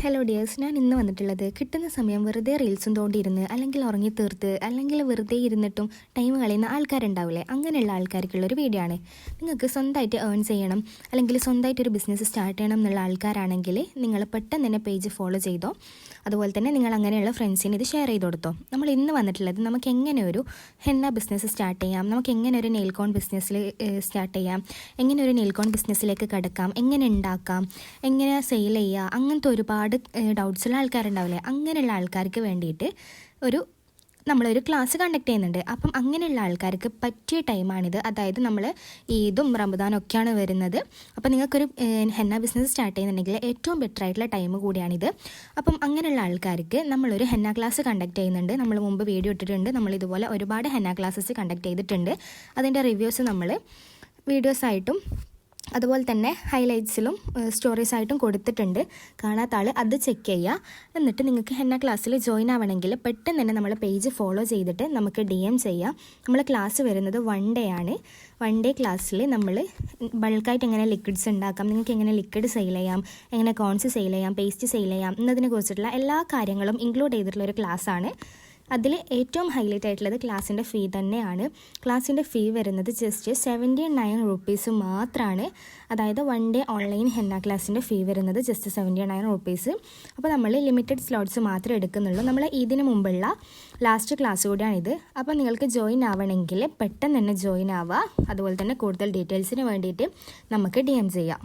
Hello dears, ഞാൻ ഇന്ന് വന്നിട്ടുള്ളത് കിട്ടുന്ന സമയം വെറുതെ റീൽസും തോണ്ടിയിരുന്ന് അല്ലെങ്കിൽ ഉറങ്ങി തീർത്ത് അല്ലെങ്കിൽ വെറുതെ ഇരുന്നിട്ടും ടൈം കളയുന്ന ആൾക്കാരുണ്ടാവില്ലേ, അങ്ങനെയുള്ള ആൾക്കാർക്കുള്ളൊരു വീഡിയോ ആണ്. നിങ്ങൾക്ക് സ്വന്തമായിട്ട് ഏൺ ചെയ്യണം അല്ലെങ്കിൽ സ്വന്തമായിട്ട് ഒരു ബിസിനസ് സ്റ്റാർട്ട് ചെയ്യണം എന്നുള്ള ആൾക്കാരാണെങ്കിൽ നിങ്ങൾ പെട്ടെന്ന് തന്നെ പേജ് ഫോളോ ചെയ്തോ. അതുപോലെ തന്നെ നിങ്ങൾ അങ്ങനെയുള്ള ഫ്രണ്ട്സിന് ഇത് ഷെയർ ചെയ്ത് കൊടുത്തോ. നമ്മൾ ഇന്ന് വന്നിട്ടുള്ളത് നമുക്ക് എങ്ങനെ ഒരു ഹെന്ന ബിസിനസ് സ്റ്റാർട്ട് ചെയ്യാം, നമുക്ക് എങ്ങനെ ഒരു നെയിൽ കോൺ ബിസിനസ്സിൽ സ്റ്റാർട്ട് ചെയ്യാം, എങ്ങനെ ഒരു നെയിൽ കോൺ ബിസിനസ്സിലേക്ക് കടക്കാം, എങ്ങനെ ഉണ്ടാക്കാം, എങ്ങനെ സെയിൽ ചെയ്യുക, അങ്ങനത്തെ ഒരുപാട് ഡൗട്ട്സുള്ള ആൾക്കാരുണ്ടാവില്ലേ, അങ്ങനെയുള്ള ആൾക്കാർക്ക് വേണ്ടിയിട്ട് നമ്മളൊരു ക്ലാസ് കണ്ടക്ട് ചെയ്യുന്നുണ്ട്. അപ്പം അങ്ങനെയുള്ള ആൾക്കാർക്ക് പറ്റിയ ടൈമാണിത്. അതായത് നമ്മൾ ഈദും റമദാനും ഒക്കെയാണ് വരുന്നത്. അപ്പം നിങ്ങൾക്കൊരു ഹെന്ന ബിസിനസ് സ്റ്റാർട്ട് ചെയ്യുന്നുണ്ടെങ്കിൽ ഏറ്റവും ബെറ്റർ ആയിട്ടുള്ള ടൈം കൂടിയാണിത്. അപ്പം അങ്ങനെയുള്ള ആൾക്കാർക്ക് നമ്മളൊരു ഹെന്ന ക്ലാസ് കണ്ടക്ട് ചെയ്യുന്നുണ്ട്. നമ്മൾ മുമ്പ് വീഡിയോ ഇട്ടിട്ടുണ്ട്. നമ്മളിതുപോലെ ഒരുപാട് ഹെന്ന ക്ലാസ്സസ് കണ്ടക്ട് ചെയ്തിട്ടുണ്ട്. അതിൻ്റെ റിവ്യൂസ് നമ്മൾ വീഡിയോസായിട്ടും അതുപോലെ തന്നെ ഹൈലൈറ്റ്സിലും സ്റ്റോറീസായിട്ടും കൊടുത്തിട്ടുണ്ട്. കാണാത്ത ആൾ അത് ചെക്ക് ചെയ്യുക. എന്നിട്ട് നിങ്ങൾക്ക് ഹെന്ന ക്ലാസ്സിൽ ജോയിൻ ആവണമെങ്കിൽ പെട്ടെന്ന് തന്നെ നമ്മളെ പേജ് ഫോളോ ചെയ്തിട്ട് നമുക്ക് DM ചെയ്യാം. നമ്മളെ ക്ലാസ് വരുന്നത് 1 ഡേ ആണ്. 1 ഡേ ക്ലാസ്സിൽ നമ്മൾ ബൾക്കായിട്ട് എങ്ങനെ ലിക്വിഡ്സ് ഉണ്ടാക്കാം, നിങ്ങൾക്ക് എങ്ങനെ ലിക്വിഡ് സെയിൽ ചെയ്യാം, എങ്ങനെ കോൺസ് സെയിൽ ചെയ്യാം, പേസ്റ്റ് സെയിൽ ചെയ്യാം എന്നതിനെ കുറിച്ചിട്ടുള്ള എല്ലാ കാര്യങ്ങളും ഇൻക്ലൂഡ് ചെയ്തിട്ടുള്ള ഒരു ക്ലാസ്സാണ്. അതിൽ ഏറ്റവും ഹൈലൈറ്റ് ആയിട്ടുള്ളത് ക്ലാസ്സിൻ്റെ ഫീ തന്നെയാണ്. ക്ലാസ്സിൻ്റെ ഫീ വരുന്നത് ജസ്റ്റ് 79 റുപ്പീസ് മാത്രമാണ്. അതായത് 1 ഡേ ഓൺലൈൻ ഹെന്ന ക്ലാസ്സിൻ്റെ ഫീ വരുന്നത് ജസ്റ്റ് 79 റുപ്പീസ്. അപ്പോൾ നമ്മൾ ലിമിറ്റഡ് സ്ലോട്ട്സ് മാത്രമേ എടുക്കുന്നുള്ളൂ. നമ്മൾ ഇതിന് മുമ്പുള്ള ലാസ്റ്റ് ക്ലാസ് കൂടിയാണിത്. അപ്പോൾ നിങ്ങൾക്ക് ജോയിൻ ആവണമെങ്കിൽ പെട്ടെന്ന് തന്നെ ജോയിൻ ആവുക. അതുപോലെ തന്നെ കൂടുതൽ ഡീറ്റെയിൽസിന് വേണ്ടിയിട്ട് നമുക്ക് DM ചെയ്യാം.